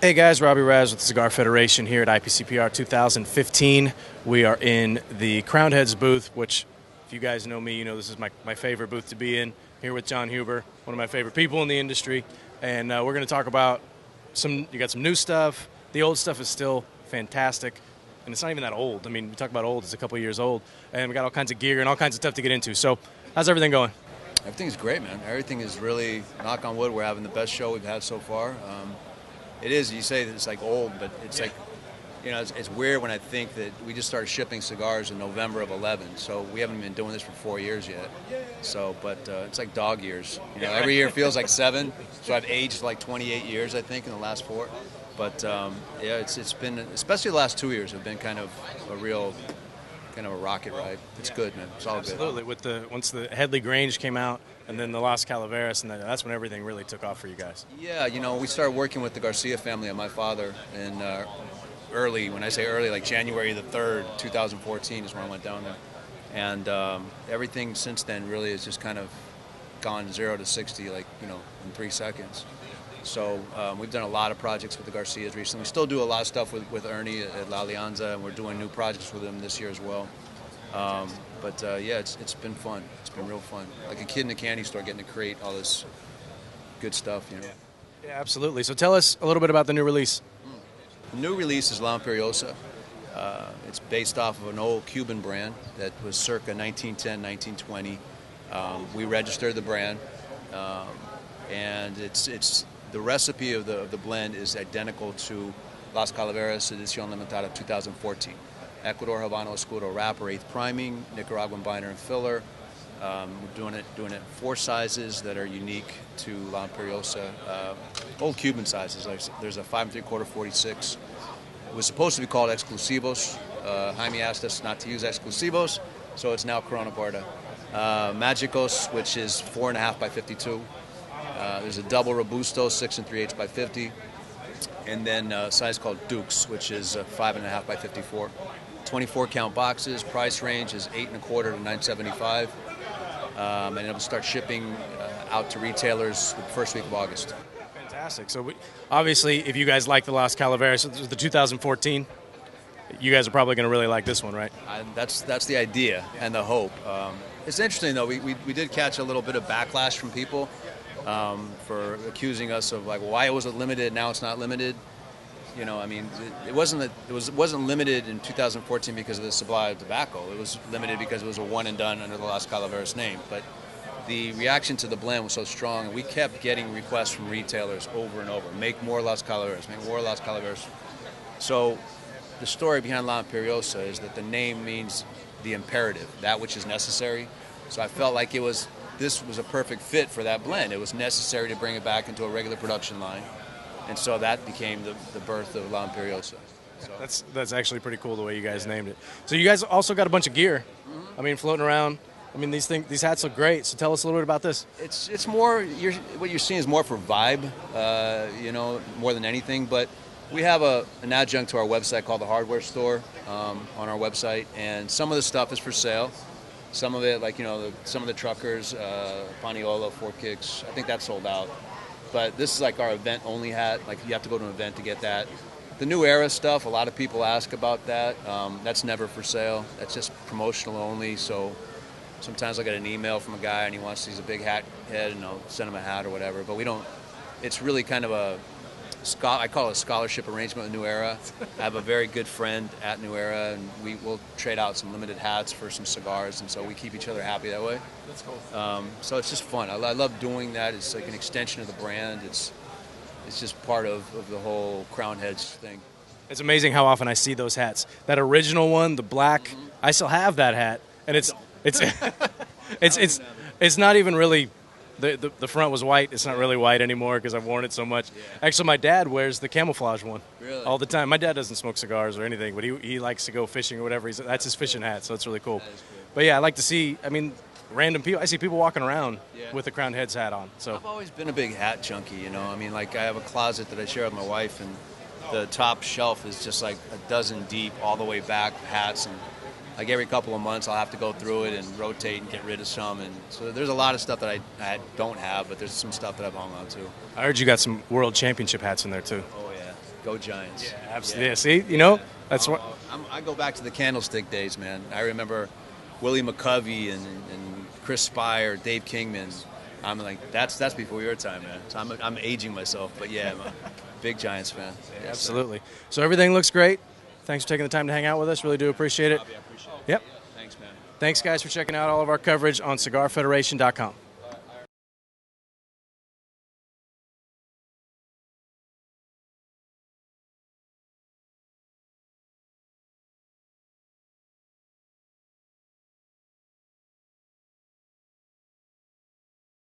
Hey guys, Robbie Raz with the Cigar Federation here at IPCPR 2015. We are in the Crowned Heads booth, which, if you guys know me, you know this is my favorite booth to be in. Here with John Huber, one of my favorite people in the industry. And we're going to talk about you got some new stuff. The old stuff is still fantastic. And it's not even that old. I mean, we talk about old, it's a couple of years old. And we got all kinds of gear and all kinds of stuff to get into. So how's everything going? Everything's great, man. Everything is really, knock on wood, we're having the best show we've had so far. It is, you say that it's like old, but it's like, you know, it's weird when I think that we just started shipping cigars in November of 11, so we haven't been doing this for 4 years yet. So, but it's like dog years. You know, every year feels like 7, so I've aged like 28 years, I think, in the last 4. But, yeah, it's been, especially the last 2 years, have been kind of a real, kind of a rocket ride. It's good, man. It's all Absolutely. good. Once the Headley Grange came out, and then the Las Calaveras, and that's when everything really took off for you guys. Yeah, you know, we started working with the Garcia family and my father in early, when I say early, like January the 3rd, 2014 is when I went down there. And everything since then really has just kind of gone 0 to 60, like, you know, in 3 seconds. So we've done a lot of projects with the Garcias recently. We still do a lot of stuff with Ernie at La Alianza, and we're doing new projects with him this year as well. But yeah, it's been fun. It's been real fun. Like a kid in a candy store getting to create all this good stuff, you know. Yeah, absolutely. So tell us a little bit about the new release. The new release is La Imperiosa. It's based off of an old Cuban brand that was circa 1910, 1920. We registered the brand, and it's the recipe of the blend is identical to Las Calaveras Edición Limitada of 2014. Ecuador Habano Escudo wrapper, 8th priming, Nicaraguan binder and filler. We're doing it 4 sizes that are unique to La Imperiosa. Old Cuban sizes. Like there's a 5 3/4 46. It was supposed to be called Exclusivos. Jaime asked us not to use Exclusivos, so it's now Corona Gorda. Magicos, which is 4.5 by 52. There's a double Robusto, 6 3/8 by 50. And then a size called Dukes, which is 5.5 by 54. 24 count boxes. Price range is 8.25 to 9.75, and it'll start shipping out to retailers the first week of August. Fantastic. So obviously, if you guys like the Las Calaveras, the 2014, you guys are probably going to really like this one, right? That's the idea and the hope. It's interesting though. We did catch a little bit of backlash from people for accusing us of like why it was limited, now it's not limited. You know, I mean, it wasn't limited in 2014 because of the supply of tobacco. It was limited because it was a one and done under the Las Calaveras name. But the reaction to the blend was so strong, and we kept getting requests from retailers over and over: make more Las Calaveras, make more Las Calaveras. So the story behind La Imperiosa is that the name means the imperative, that which is necessary. So I felt like this was a perfect fit for that blend. It was necessary to bring it back into a regular production line. And so that became the birth of La Imperiosa. So. That's actually pretty cool the way you guys named it. So you guys also got a bunch of gear. I mean, floating around. I mean, these hats look great. So tell us a little bit about this. It's more what you're seeing is more for vibe, you know, more than anything. But we have an adjunct to our website called the Hardware Store on our website, and some of the stuff is for sale. Some of it, like, you know, some of the truckers, Paniola, 4 Kicks, I think that's sold out. But this is like our event-only hat. Like, you have to go to an event to get that. The New Era stuff, a lot of people ask about that. That's never for sale. That's just promotional only. So sometimes I get an email from a guy and he's a big hat head, and I'll send him a hat or whatever. But we don't. It's really kind of I call it a scholarship arrangement with New Era. I have a very good friend at New Era, and we will trade out some limited hats for some cigars, and so we keep each other happy that way. That's cool. So it's just fun. I love doing that. It's like an extension of the brand. It's just part of the whole Crowned Heads thing. It's amazing how often I see those hats. That original one, the black, I still have that hat, and it's not even really. The front was white. It's not really white anymore because I've worn it so much. Yeah. Actually, my dad wears the camouflage one all the time. My dad doesn't smoke cigars or anything, but he likes to go fishing or whatever. That's his fishing hat, so it's really cool. But yeah, I like to see, I mean, random people. I see people walking around with the Crowned Heads hat on. So I've always been a big hat junkie, you know. I mean, like, I have a closet that I share with my wife, and the top shelf is just like a dozen deep all the way back hats, and like every couple of months I'll have to go through it and rotate and get rid of some. And so there's a lot of stuff that I don't have, but there's some stuff that I've hung on to. I heard you got some World Championship hats in there too. Oh yeah. Go Giants. Yeah, absolutely. Yeah, see, you know, that's what. I go back to the Candlestick days, man. I remember Willie McCovey and Chris Spire, Dave Kingman. I'm like, that's before your time, man. So I'm aging myself, but yeah, I'm a big Giants fan. Yeah, absolutely. So everything looks great. Thanks for taking the time to hang out with us. Really do appreciate it. Bobby, I appreciate it. Yep. Thanks, man. Thanks, guys, for checking out all of our coverage on CigarFederation.com.